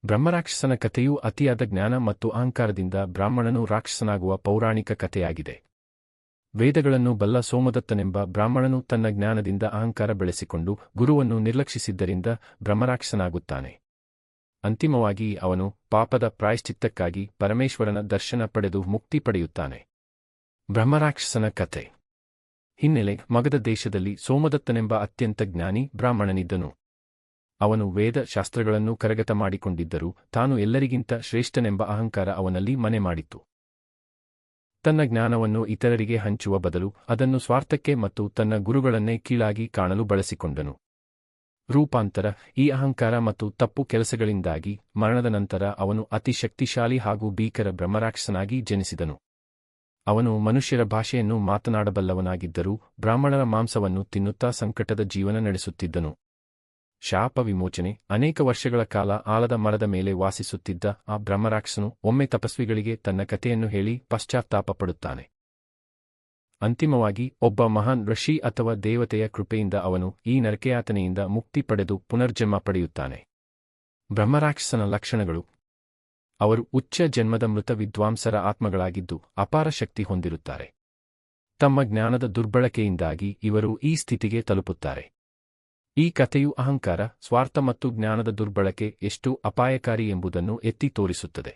ಬ್ರಹ್ಮರಾಕ್ಷಸನ ಕಥೆಯು ಅತಿಯಾದ ಜ್ಞಾನ ಮತ್ತು ಅಹಂಕಾರದಿಂದ ಬ್ರಾಹ್ಮಣನು ರಾಕ್ಷಸನಾಗುವ ಪೌರಾಣಿಕ ಕಥೆಯಾಗಿದೆ. ವೇದಗಳನ್ನು ಬಲ್ಲ ಸೋಮದತ್ತನೆಂಬ ಬ್ರಾಹ್ಮಣನು ತನ್ನ ಜ್ಞಾನದಿಂದ ಅಹಂಕಾರ ಬೆಳೆಸಿಕೊಂಡು ಗುರುವನ್ನು ನಿರ್ಲಕ್ಷಿಸಿದ್ದರಿಂದ ಬ್ರಹ್ಮರಾಕ್ಷಸನಾಗುತ್ತಾನೆ. ಅಂತಿಮವಾಗಿ ಅವನು ಪಾಪದ ಪ್ರಾಯಶ್ಚಿತ್ತಕ್ಕಾಗಿ ಪರಮೇಶ್ವರನ ದರ್ಶನ ಪಡೆದು ಮುಕ್ತಿ ಪಡೆಯುತ್ತಾನೆ. ಬ್ರಹ್ಮರಾಕ್ಷಸನ ಕಥೆ. ಹಿನ್ನೆಲೆ: ಮಗಧ ದೇಶದಲ್ಲಿ ಸೋಮದತ್ತನೆಂಬ ಅತ್ಯಂತ ಜ್ಞಾನಿ ಬ್ರಾಹ್ಮಣನಿದ್ದನು. ಅವನು ವೇದ ಶಾಸ್ತ್ರಗಳನ್ನು ಕರಗತ ಮಾಡಿಕೊಂಡಿದ್ದರೂ ತಾನು ಎಲ್ಲರಿಗಿಂತ ಶ್ರೇಷ್ಠನೆಂಬ ಅಹಂಕಾರ ಅವನಲ್ಲಿ ಮನೆ ಮಾಡಿತ್ತು. ತನ್ನ ಜ್ಞಾನವನ್ನು ಇತರರಿಗೆ ಹಂಚುವ ಬದಲು ಅದನ್ನು ಸ್ವಾರ್ಥಕ್ಕೆ ಮತ್ತು ತನ್ನ ಗುರುಗಳನ್ನೇ ಕೀಳಾಗಿ ಕಾಣಲು ಬಳಸಿಕೊಂಡನು. ರೂಪಾಂತರ: ಈ ಅಹಂಕಾರ ಮತ್ತು ತಪ್ಪು ಕೆಲಸಗಳಿಂದಾಗಿ ಮರಣದ ನಂತರ ಅವನು ಅತಿ ಶಕ್ತಿಶಾಲಿ ಹಾಗೂ ಭೀಕರ ಬ್ರಹ್ಮರಾಕ್ಷಸನಾಗಿ ಜನಿಸಿದನು. ಅವನು ಮನುಷ್ಯರ ಭಾಷೆಯನ್ನು ಮಾತನಾಡಬಲ್ಲವನಾಗಿದ್ದರೂ ಬ್ರಾಹ್ಮಣರ ಮಾಂಸವನ್ನು ತಿನ್ನುತ್ತಾ ಸಂಕಟದ ಜೀವನ ನಡೆಸುತ್ತಿದ್ದನು. ಶಾಪ ವಿಮೋಚನೆ: ಅನೇಕ ವರ್ಷಗಳ ಕಾಲ ಆಲದ ಮರದ ಮೇಲೆ ವಾಸಿಸುತ್ತಿದ್ದ ಆ ಬ್ರಹ್ಮರಾಕ್ಷಸನು ಒಮ್ಮೆ ತಪಸ್ವಿಗಳಿಗೆ ತನ್ನ ಕಥೆಯನ್ನು ಹೇಳಿ ಪಶ್ಚಾತ್ತಾಪ ಪಡುತ್ತಾನೆ. ಅಂತಿಮವಾಗಿ ಒಬ್ಬ ಮಹಾನ್ ಋಷಿ ಅಥವಾ ದೇವತೆಯ ಕೃಪೆಯಿಂದ ಅವನು ಈ ನರಕಯಾತನೆಯಿಂದ ಮುಕ್ತಿ ಪಡೆದು ಪುನರ್ಜನ್ಮ ಪಡೆಯುತ್ತಾನೆ. ಬ್ರಹ್ಮರಾಕ್ಷಸನ ಲಕ್ಷಣಗಳು: ಅವರು ಉಚ್ಚ ಜನ್ಮದ ಮೃತ ವಿದ್ವಾಂಸರ ಆತ್ಮಗಳಾಗಿದ್ದು ಅಪಾರ ಶಕ್ತಿ ಹೊಂದಿರುತ್ತಾರೆ. ತಮ್ಮ ಜ್ಞಾನದ ದುರ್ಬಳಕೆಯಿಂದಾಗಿ ಇವರು ಈ ಸ್ಥಿತಿಗೆ ತಲುಪುತ್ತಾರೆ. ಈ ಕಥೆಯು ಅಹಂಕಾರ, ಸ್ವಾರ್ಥ ಮತ್ತು ಜ್ಞಾನದ ದುರ್ಬಳಕೆ ಎಷ್ಟು ಅಪಾಯಕಾರಿ ಎಂಬುದನ್ನು ಎತ್ತಿ ತೋರಿಸುತ್ತದೆ.